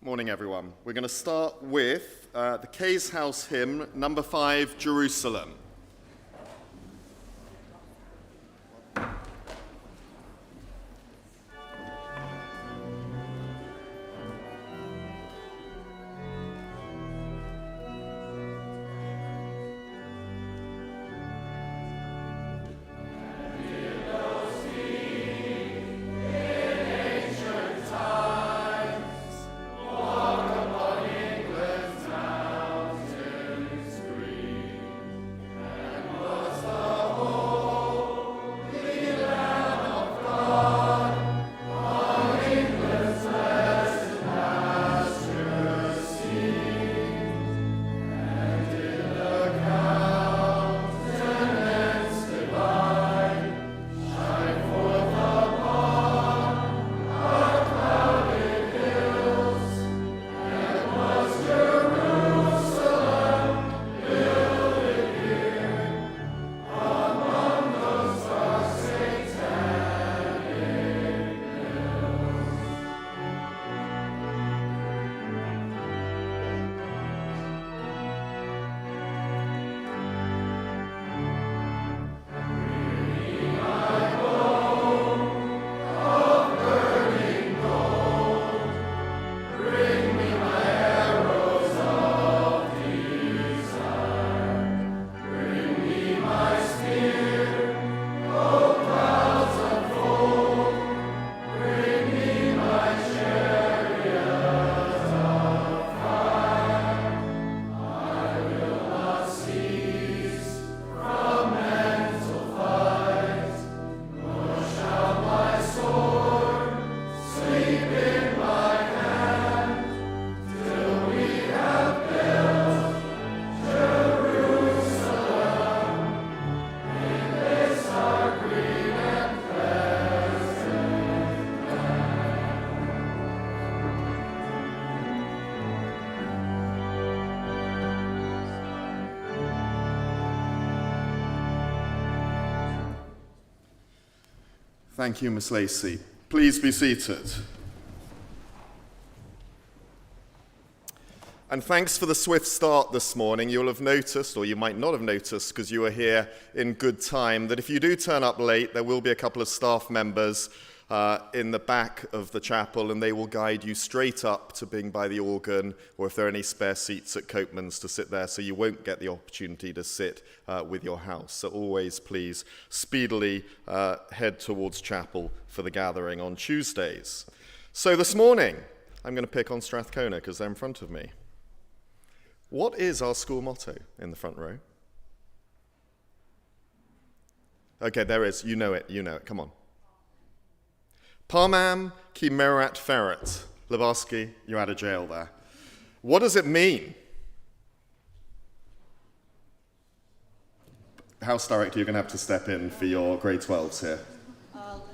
Morning, everyone. We're going to start with the Case House hymn, number 5, Jerusalem. Thank you, Miss Lacey. Please be seated. And thanks for the swift start this morning. You'll have noticed, or you might not have noticed because you were here in good time, that if you do turn up late, there will be a couple of staff members in the back of the chapel, and they will guide you straight up to being by the organ, or if there are any spare seats at Copeman's, to sit there, so you won't get the opportunity to sit with your house. So always, please, speedily head towards chapel for the gathering on Tuesdays. So this morning, I'm going to pick on Strathcona because they're in front of me. What is our school motto in the front row? Okay, there is. You know it. Come on. Parmam ki merat ferret. Lebarsky, you're out of jail there. What does it mean? House director, you're going to have to step in for your grade 12s here.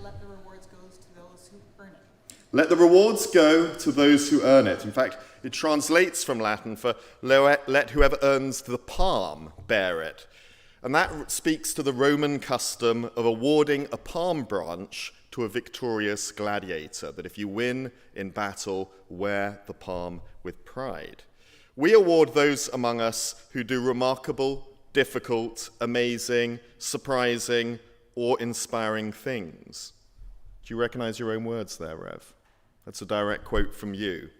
Let the rewards go to those who earn it. Let the rewards go to those who earn it. In fact, it translates from Latin for let whoever earns the palm bear it. And that speaks to the Roman custom of awarding a palm branch to a victorious gladiator, that if you win in battle, wear the palm with pride. We award those among us who do remarkable, difficult, amazing, surprising, or inspiring things. Do you recognize your own words there, Rev? That's a direct quote from you.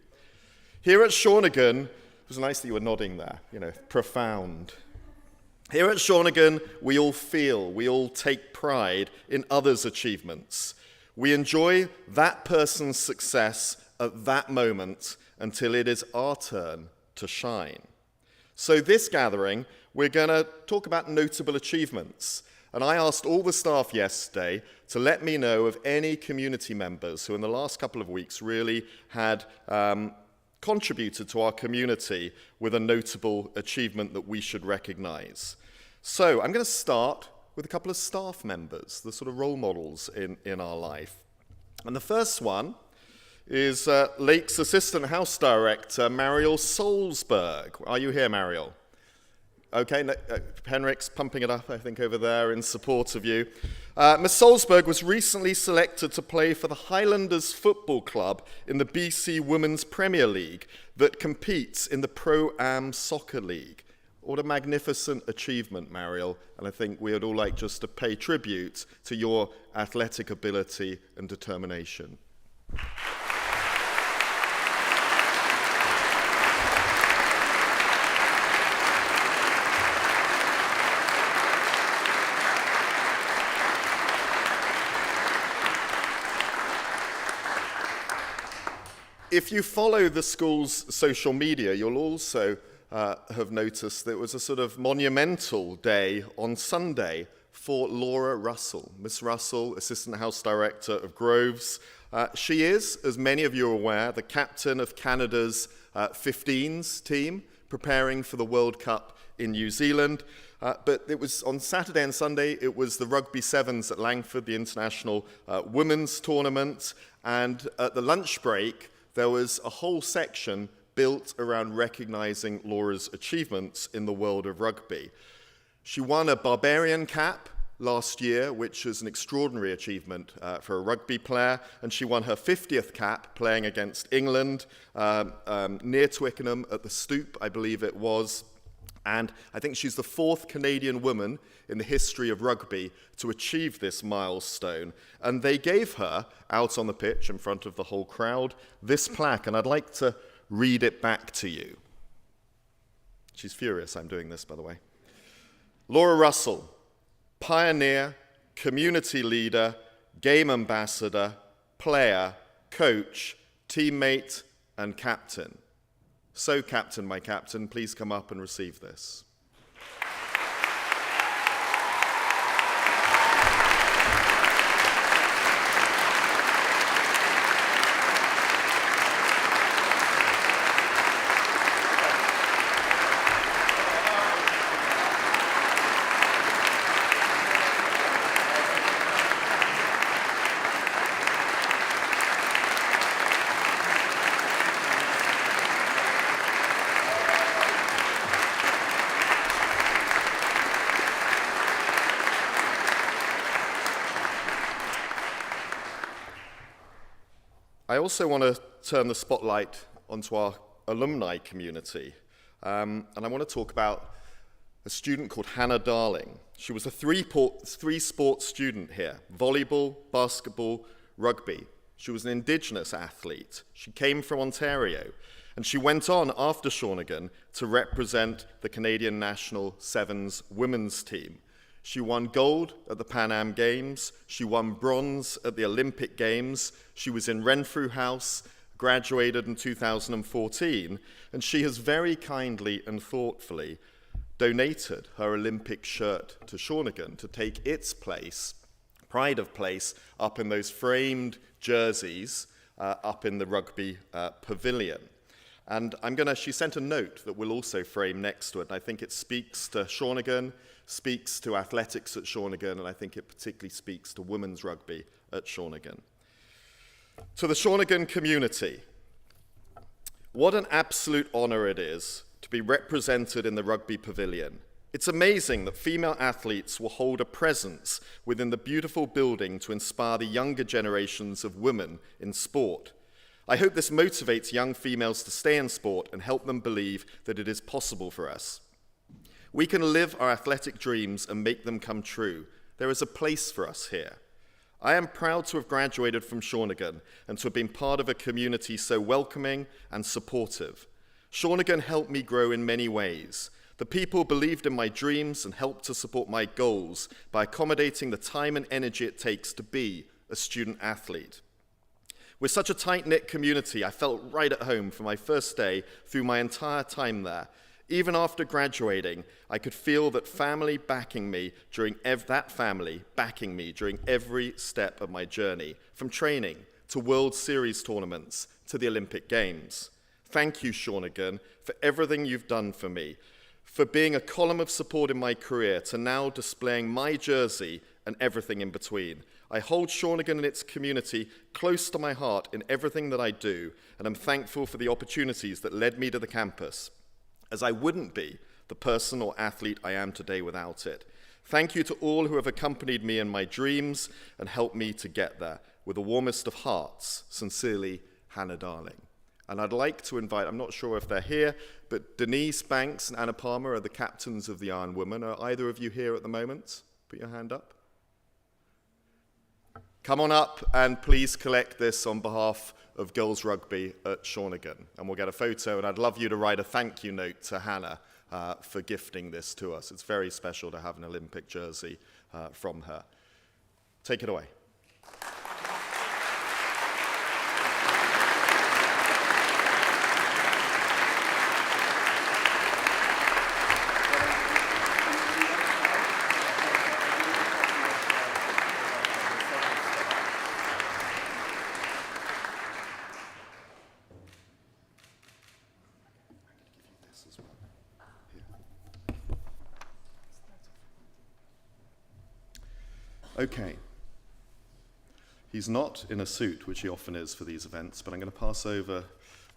Here at Shawnigan, it was nice that you were nodding there, profound. Here at Shawnigan, we all take pride in others' achievements. We enjoy that person's success at that moment until it is our turn to shine. So this gathering, we're going to talk about notable achievements. And I asked all the staff yesterday to let me know of any community members who in the last couple of weeks really had contributed to our community with a notable achievement that we should recognize. So I'm going to start with a couple of staff members, the sort of role models in our life. And the first one is Lake's Assistant House Director, Muriel Salzburg. Are you here, Muriel? Okay, Henrik's pumping it up, I think, over there in support of you. Miss Salzburg was recently selected to play for the Highlanders Football Club in the BC Women's Premier League that competes in the Pro-Am Soccer League. What a magnificent achievement, Muriel, and I think we would all like just to pay tribute to your athletic ability and determination. If you follow the school's social media, you'll also have noticed that it was a sort of monumental day on Sunday for Laura Russell. Miss Russell, Assistant House Director of Groves. She is, as many of you are aware, the captain of Canada's 15s team, preparing for the World Cup in New Zealand. But it was on Saturday and Sunday, it was the Rugby Sevens at Langford, the international women's tournament. And at the lunch break, there was a whole section built around recognizing Laura's achievements in the world of rugby. She won a Barbarian cap last year, which is an extraordinary achievement for a rugby player, and she won her 50th cap playing against England near Twickenham at the Stoop, I believe it was. And I think she's the fourth Canadian woman in the history of rugby to achieve this milestone. And they gave her, out on the pitch in front of the whole crowd, this plaque, and I'd like to read it back to you. She's furious I'm doing this, by the way. Laura Russell, pioneer, community leader, game ambassador, player, coach, teammate, and captain. So, Captain, my captain, please come up and receive this. I also want to turn the spotlight onto our alumni community, and I want to talk about a student called Hannah Darling. She was a three-sport student here: volleyball, basketball, rugby. She was an Indigenous athlete. She came from Ontario, and she went on after Shawnigan to represent the Canadian national Sevens women's team. She won gold at the Pan Am Games. She won bronze at the Olympic Games. She was in Renfrew House, graduated in 2014, and she has very kindly and thoughtfully donated her Olympic shirt to Shawnigan to take its place, pride of place, up in those framed jerseys up in the rugby pavilion. And she sent a note that we'll also frame next to it, and I think it speaks to Shawnigan, speaks to athletics at Shawnigan, and I think it particularly speaks to women's rugby at Shawnigan. To the Shawnigan community, what an absolute honor it is to be represented in the rugby pavilion. It's amazing that female athletes will hold a presence within the beautiful building to inspire the younger generations of women in sport. I hope this motivates young females to stay in sport and help them believe that it is possible for us. We can live our athletic dreams and make them come true. There is a place for us here. I am proud to have graduated from Shawnigan and to have been part of a community so welcoming and supportive. Shawnigan helped me grow in many ways. The people believed in my dreams and helped to support my goals by accommodating the time and energy it takes to be a student athlete. With such a tight-knit community, I felt right at home from my first day through my entire time there. Even after graduating, I could feel that family backing me during every step of my journey, from training to World Series tournaments to the Olympic Games. Thank you, Shawnigan, for everything you've done for me, for being a column of support in my career to now displaying my jersey and everything in between. I hold Shawnigan and its community close to my heart in everything that I do, and I'm thankful for the opportunities that led me to the campus, as I wouldn't be the person or athlete I am today without it. Thank you to all who have accompanied me in my dreams and helped me to get there. With the warmest of hearts, sincerely, Hannah Darling. And I'd like to invite, I'm not sure if they're here, but Denise Banks and Anna Palmer are the captains of the Iron Women. Are either of you here at the moment? Put your hand up. Come on up and please collect this on behalf of Girls Rugby at Shawnigan. And we'll get a photo, and I'd love you to write a thank you note to Hannah for gifting this to us. It's very special to have an Olympic jersey from her. Take it away. Okay. He's not in a suit, which he often is for these events, but I'm going to pass over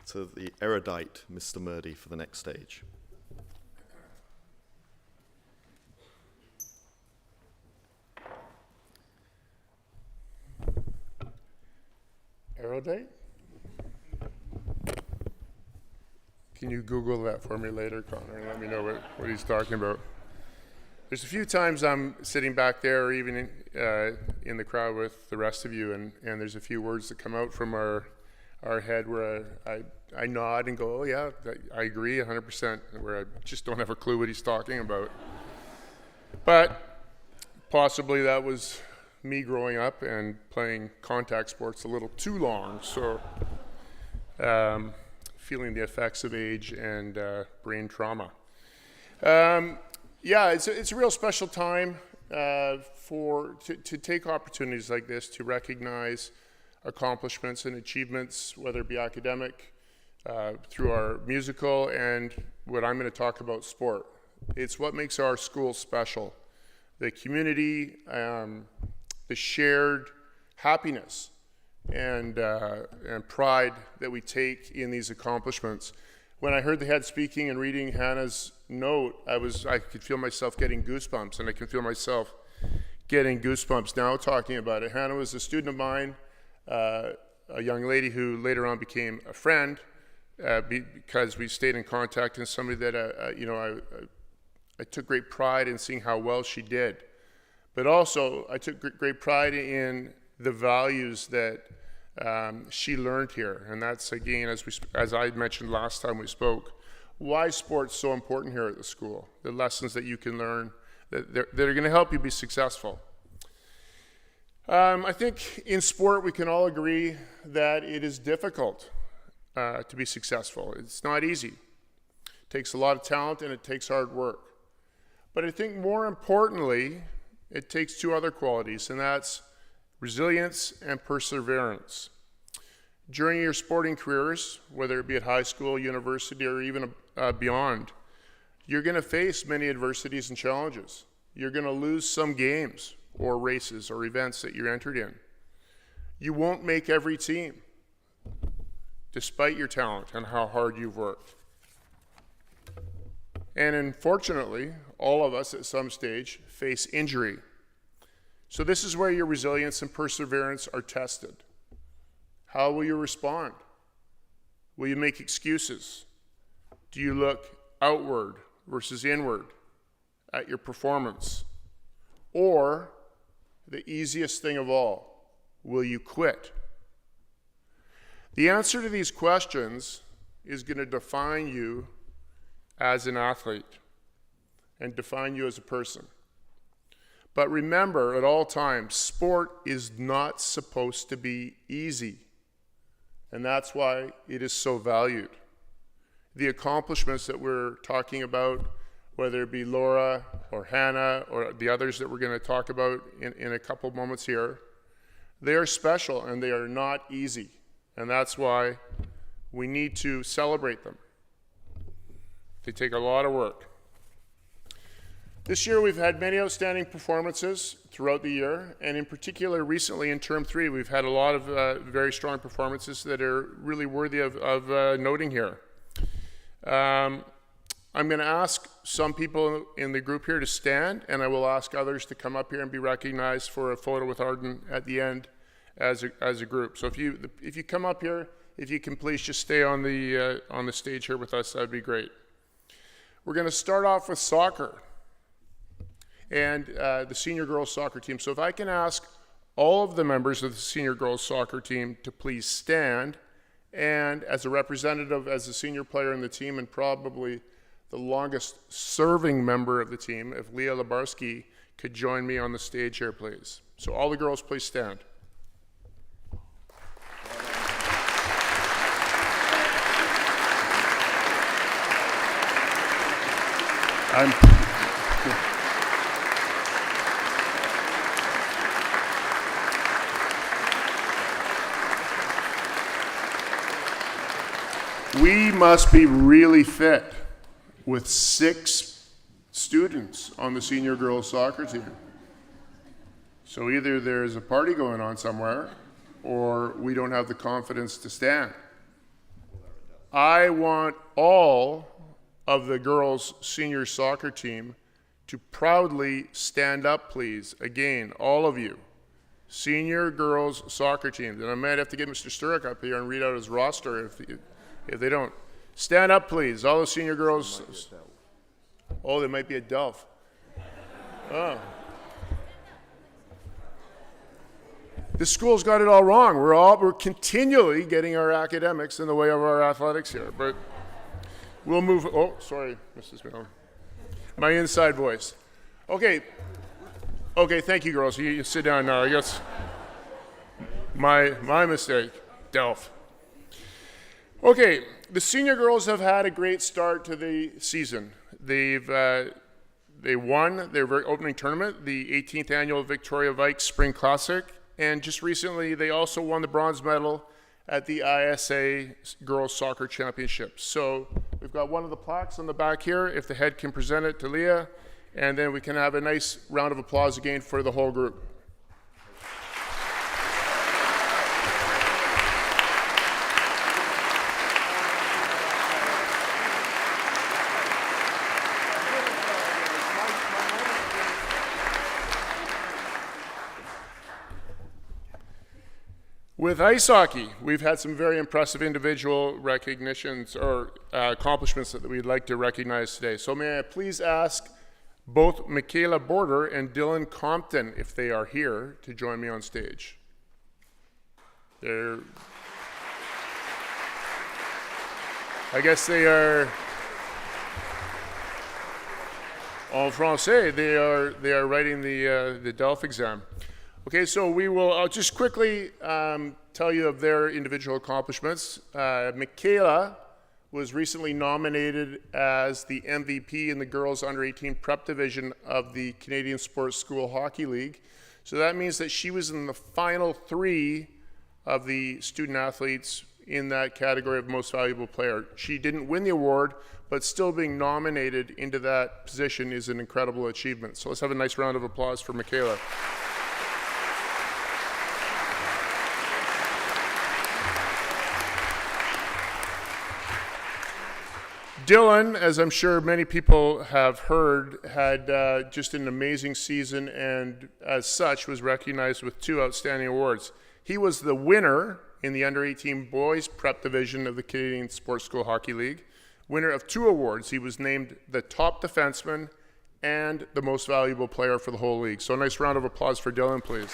to the erudite Mr. Murdy for the next stage. Erudite? Can you Google that for me later, Connor, and let me know what he's talking about? There's a few times I'm sitting back there or even in the crowd with the rest of you, and there's a few words that come out from our head where I nod and go, oh yeah, I agree 100%, where I just don't have a clue what he's talking about. But possibly that was me growing up and playing contact sports a little too long, so feeling the effects of age and brain trauma. Yeah, it's a real special time to take opportunities like this to recognize accomplishments and achievements, whether it be academic, through our musical, and what I'm going to talk about, sport. It's what makes our school special. The community, the shared happiness and pride that we take in these accomplishments. When I heard the head speaking and reading Hannah's note, I could feel myself getting goosebumps, and I can feel myself getting goosebumps now talking about it. Hannah was a student of mine, a young lady who later on became a friend because we stayed in contact, and somebody that I took great pride in seeing how well she did. But also, I took great pride in the values that she learned here, and that's, again, as I mentioned last time we spoke, why sport's so important here at the school, the lessons that you can learn that are going to help you be successful. I think in sport we can all agree that it is difficult to be successful. It's not easy. It takes a lot of talent and it takes hard work. But I think more importantly, it takes two other qualities, and that's resilience and perseverance. During your sporting careers, whether it be at high school, university, or even beyond, you're going to face many adversities and challenges. You're going to lose some games or races or events that you're entered in. You won't make every team, despite your talent and how hard you've worked. And unfortunately, all of us at some stage face injury. So this is where your resilience and perseverance are tested. How will you respond? Will you make excuses? Do you look outward versus inward at your performance? Or, the easiest thing of all, will you quit? The answer to these questions is going to define you as an athlete and define you as a person. But remember, at all times, sport is not supposed to be easy. And that's why it is so valued. The accomplishments that we're talking about, whether it be Laura or Hannah or the others that we're going to talk about in a couple moments here, they are special and they are not easy. And that's why we need to celebrate them. They take a lot of work. This year we've had many outstanding performances throughout the year, and in particular recently in Term 3 we've had a lot of very strong performances that are really worthy of noting here. I'm going to ask some people in the group here to stand, and I will ask others to come up here and be recognized for a photo with Arden at the end as a group. So if you come up here, if you can please just stay on the stage here with us, that'd be great. We're going to start off with soccer and the senior girls soccer team. So if I can ask all of the members of the senior girls soccer team to please stand, and as a representative, as a senior player in the team and probably the longest serving member of the team, if Leah Labarski could join me on the stage here, please. So all the girls, please stand. We must be really fit with 6 students on the senior girls soccer team. So either there's a party going on somewhere or we don't have the confidence to stand. I want all of the girls senior soccer team to proudly stand up, please. Again, all of you. Senior girls soccer team. And I might have to get Mr. Sturrock up here and read out his roster if they don't. Stand up, please. All the senior girls. Oh, there might be a Delph. Oh. The school's got it all wrong. We're continually getting our academics in the way of our athletics here. But we'll move. Oh, sorry, Mrs. Miller. My inside voice. Okay. Okay, thank you, girls. You sit down now. I guess my mistake. Delph. Okay, the senior girls have had a great start to the season. They won their opening tournament, the 18th annual Victoria Vikes Spring Classic, and just recently they also won the bronze medal at the ISA Girls Soccer Championships. So we've got one of the plaques on the back here, if the head can present it to Leah, and then we can have a nice round of applause again for the whole group. With ice hockey, we've had some very impressive individual recognitions or accomplishments that we'd like to recognize today. So may I please ask both Michaela Border and Dylan Compton, if they are here, to join me on stage. I guess they are, en français, they are writing the Delph exam. Okay, so we will, I'll just quickly tell you of their individual accomplishments. Michaela was recently nominated as the MVP in the girls under 18 prep division of the Canadian Sports School Hockey League. So that means that she was in the final 3 of the student athletes in that category of most valuable player. She didn't win the award, but still being nominated into that position is an incredible achievement. So let's have a nice round of applause for Michaela. Dylan, as I'm sure many people have heard, had just an amazing season and as such was recognized with 2 outstanding awards. He was the winner in the under-18 boys prep division of the Canadian Sports School Hockey League, winner of 2 awards. He was named the top defenseman and the most valuable player for the whole league. So a nice round of applause for Dylan, please.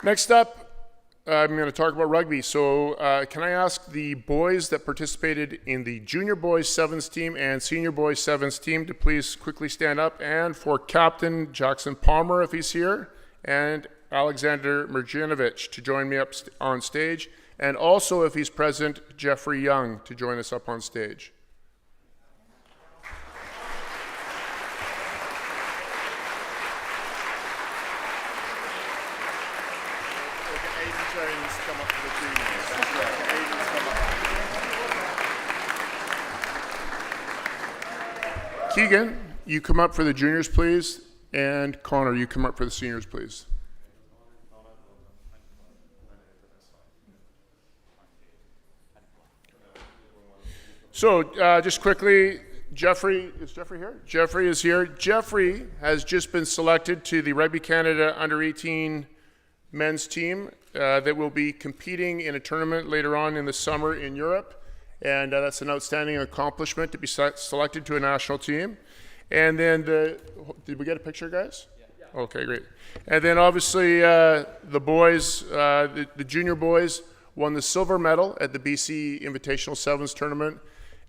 Next up, I'm going to talk about rugby. So can I ask the boys that participated in the junior boys sevens team and senior boys sevens team to please quickly stand up, and for Captain Jackson Palmer, if he's here, and Alexander Mirjanovic to join me up on stage, and also, if he's present, Jeffrey Young to join us up on stage. the Aiden Jones come up for the juniors. Aiden's come up. Keegan, you come up for the juniors, please. And Connor, you come up for the seniors, please. So just quickly, Jeffrey, is Jeffrey here? Jeffrey is here. Jeffrey has just been selected to the Rugby Canada Under-18 men's team that will be competing in a tournament later on in the summer in Europe. And that's an outstanding accomplishment to be selected to a national team. And then did we get a picture, guys? Yeah. Okay, great. And then obviously the boys, the junior boys won the silver medal at the BC Invitational Sevens tournament.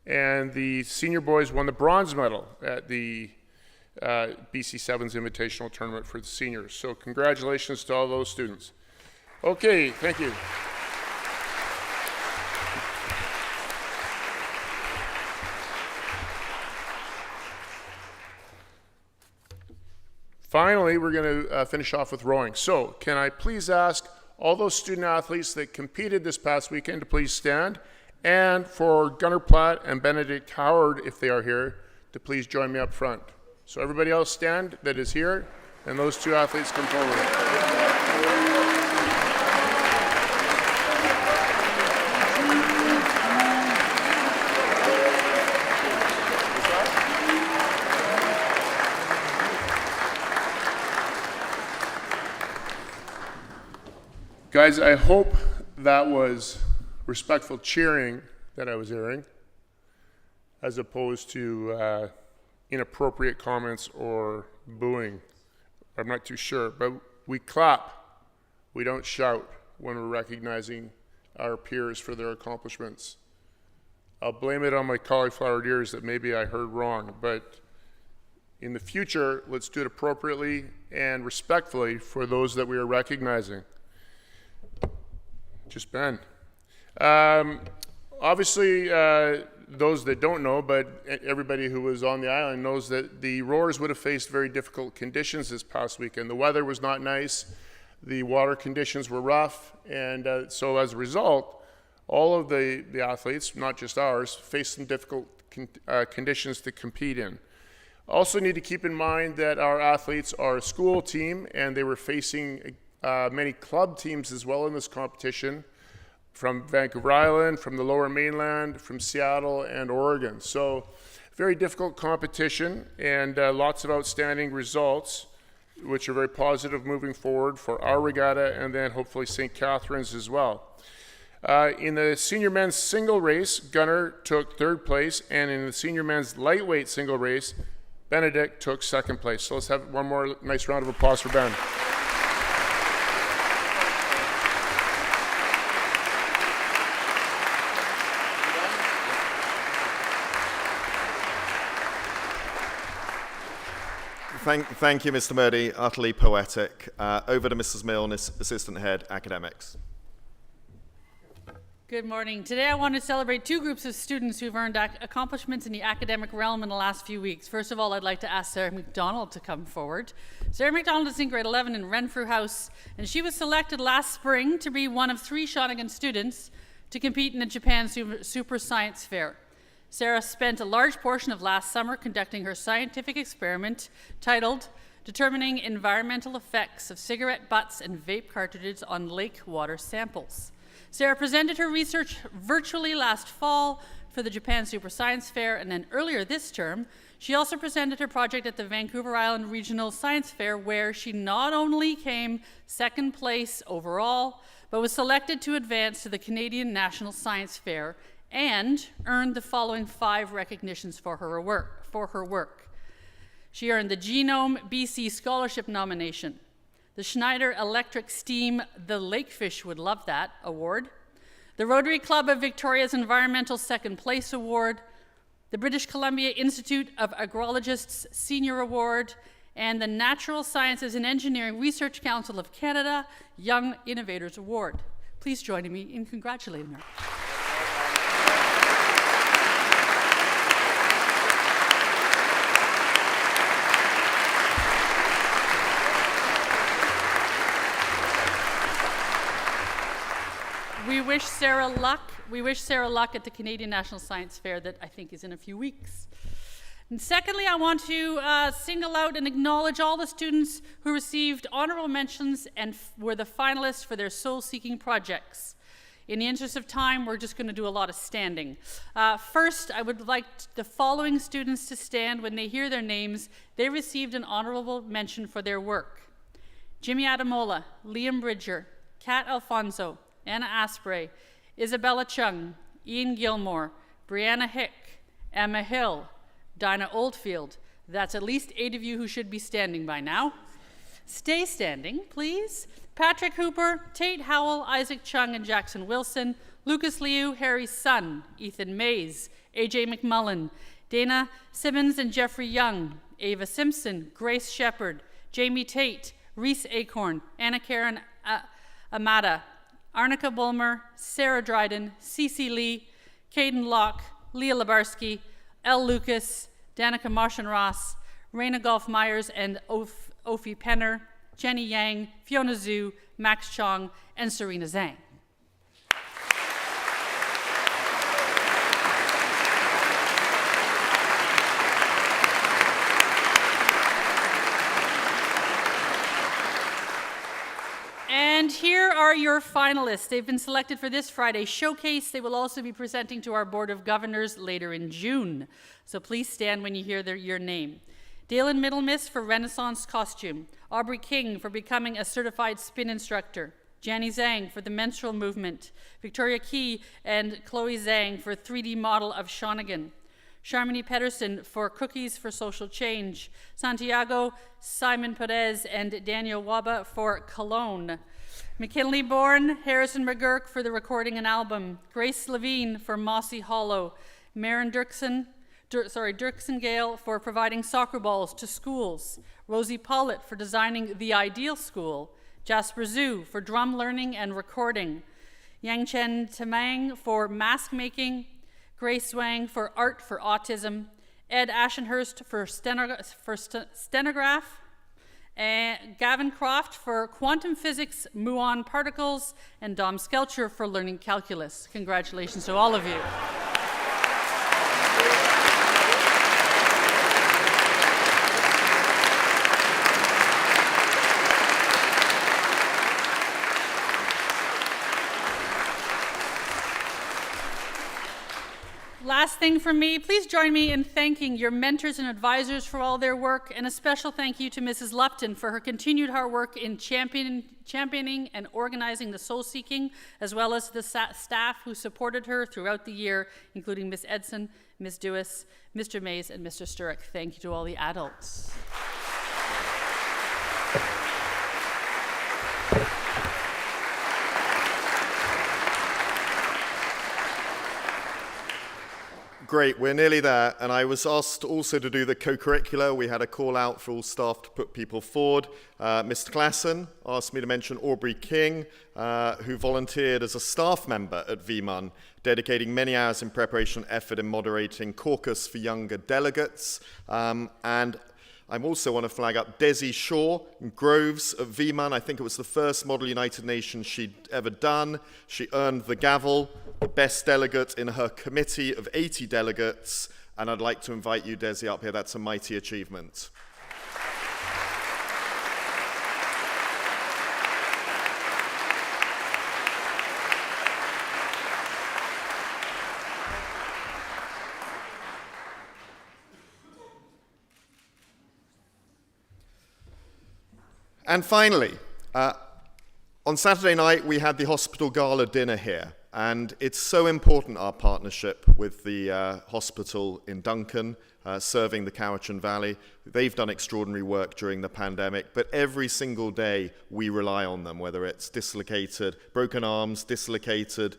And the senior boys won the bronze medal at the BC Sevens Invitational Tournament for the seniors. So congratulations to all those students. Okay, thank you. Finally, we're going to finish off with rowing. So can I please ask all those student athletes that competed this past weekend to please stand? And for Gunnar Platt and Benedict Howard, if they are here, to please join me up front. So everybody else stand that is here, and those two athletes come forward. Guys, I hope that was respectful cheering that I was hearing, as opposed to inappropriate comments or booing. I'm not too sure, but we clap. We don't shout when we're recognizing our peers for their accomplishments. I'll blame it on my cauliflower ears that maybe I heard wrong, but in the future, let's do it appropriately and respectfully for those that we are recognizing. Just Ben. Obviously, those that don't know, but everybody who was on the island knows that the rowers would have faced very difficult conditions this past weekend. The weather was not nice, the water conditions were rough, and so as a result, all of the athletes, not just ours, faced some difficult conditions to compete in. Also need to keep in mind that our athletes are a school team, and they were facing many club teams as well in this competition, from Vancouver Island, from the Lower Mainland, from Seattle and Oregon. So very difficult competition and lots of outstanding results, which are very positive moving forward for our regatta and then hopefully St. Catharines as well. In the senior men's single race, Gunnar took third place, and in the senior men's lightweight single race, Benedict took second place. So let's have one more nice round of applause for Ben. Thank you, Mr. Murdy. Utterly poetic. Over to Mrs. Milne, Assistant Head, Academics. Good morning. Today I want to celebrate two groups of students who've earned accomplishments in the academic realm in the last few weeks. First of all, I'd like to ask Sarah Mcdonald to come forward. Sarah Mcdonald is in grade 11 in Renfrew House, and she was selected last spring to be one of 3 Shawnigan students to compete in the Japan Super Science Fair. Sarah spent a large portion of last summer conducting her scientific experiment titled Determining Environmental Effects of Cigarette Butts and Vape Cartridges on Lake Water Samples. Sarah presented her research virtually last fall for the Japan Super Science Fair, and then earlier this term, she also presented her project at the Vancouver Island Regional Science Fair, where she not only came second place overall, but was selected to advance to the Canadian National Science Fair and earned the following 5 recognitions for her work. She earned the Genome BC Scholarship Nomination, the Schneider Electric Steam The Lakefish Would Love That Award, the Rotary Club of Victoria's Environmental Second Place Award, the British Columbia Institute of Agrologists Senior Award, and the Natural Sciences and Engineering Research Council of Canada Young Innovators Award. Please join me in congratulating her. We wish Sarah luck. We wish Sarah luck at the Canadian National Science Fair that I think is in a few weeks. And secondly, I want to single out and acknowledge all the students who received honorable mentions and were the finalists for their soul-seeking projects. In the interest of time, we're just going to do a lot of standing. First, I would like the following students to stand when they hear their names. They received an honorable mention for their work. Jimmy Adamola, Liam Bridger, Kat Alfonso, Anna Asprey, Isabella Chung, Ian Gilmore, Brianna Hick, Emma Hill, Dinah Oldfield. That's at least 8 of you who should be standing by now. Stay standing, please. Patrick Hooper, Tate Howell, Isaac Chung, and Jackson Wilson, Lucas Liu, Harry's son, Ethan Mays, AJ McMullen, Dana Simmons and Jeffrey Young, Ava Simpson, Grace Shepard, Jamie Tate, Reese Acorn, Anna Karen Amada, Arnica Bulmer, Sarah Dryden, Cece Lee, Caden Locke, Leah Labarsky, Elle Lucas, Danica Martian-Ross, Raina Golf-Myers and Ophi Penner, Jenny Yang, Fiona Zhu, Max Chong, and Serena Zhang. And here are your finalists. They've been selected for this Friday's showcase. They will also be presenting to our Board of Governors later in June. So please stand when you hear your name. Dalen Middlemiss for Renaissance Costume. Aubrey King for becoming a certified spin instructor. Janny Zhang for the menstrual movement. Victoria Key and Chloe Zhang for 3D model of Shawnigan. Sharmini Pedersen for Cookies for Social Change. Santiago Simon Perez and Daniel Waba for Cologne. McKinley Bourne, Harrison McGurk for the recording and album. Grace Levine for Mossy Hollow. Maren Dirksen Gale for providing soccer balls to schools. Rosie Pollett for designing the ideal school. Jasper Zhu for drum learning and recording. Yang Chen Tamang for mask making. Grace Wang for art for autism. Ed Ashenhurst for stenograph. And Gavin Croft for quantum physics, muon particles, and Dom Skelcher for learning calculus. Congratulations to all of you. Last thing from me, please join me in thanking your mentors and advisors for all their work, and a special thank you to Mrs. Lupton for her continued hard work in championing and organizing the soul seeking, as well as the staff who supported her throughout the year, including Miss Edson, Miss Dewis, Mr. Mays, and Mr. Sturrock. Thank you to all the adults. Great, we're nearly there, and I was asked also to do the co-curricular. We had a call out for all staff to put people forward. Mr. Klassen asked me to mention Aubrey King, who volunteered as a staff member at VMUN, dedicating many hours in preparation and effort in moderating caucus for younger delegates. And I also want to flag up Desi Shaw in Groves at VMUN. I think it was the first Model United Nations she'd ever done. She earned the gavel, the best delegate in her committee of 80 delegates. And I'd like to invite you, Desi, up here. That's a mighty achievement. And finally, on Saturday night, we had the hospital gala dinner here. And it's so important, our partnership with the hospital in Duncan, serving the Cowichan Valley. They've done extraordinary work during the pandemic, but every single day we rely on them, whether it's dislocated, broken arms, dislocated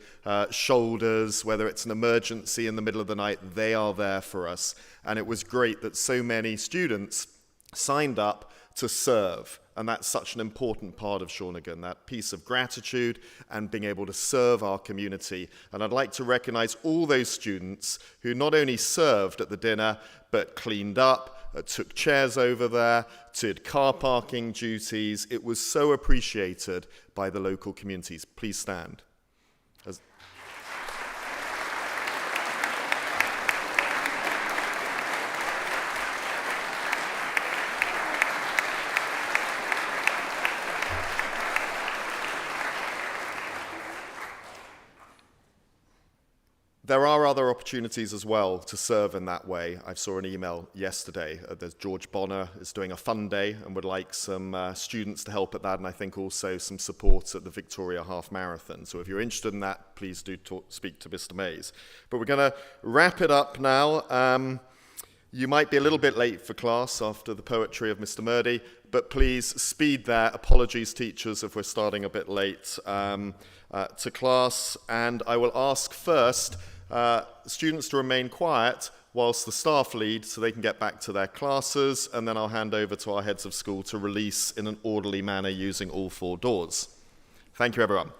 shoulders, whether it's an emergency in the middle of the night, they are there for us. And it was great that so many students signed up to serve. And that's such an important part of Shawnigan, that piece of gratitude and being able to serve our community. And I'd like to recognize all those students who not only served at the dinner, but cleaned up, took chairs over there, did car parking duties. It was so appreciated by the local communities. Please stand. There are other opportunities as well to serve in that way. I saw an email yesterday. There's George Bonner is doing a fun day and would like some students to help at that, and I think also some support at the Victoria Half Marathon. So if you're interested in that, please do speak to Mr. Mays. But we're going to wrap it up now. You might be a little bit late for class after the poetry of Mr. Murdy, but please speed there. Apologies, teachers, if we're starting a bit late to class. And I will ask first students to remain quiet whilst the staff lead so they can get back to their classes, and then I'll hand over to our heads of school to release in an orderly manner using all 4 doors. Thank you, everyone.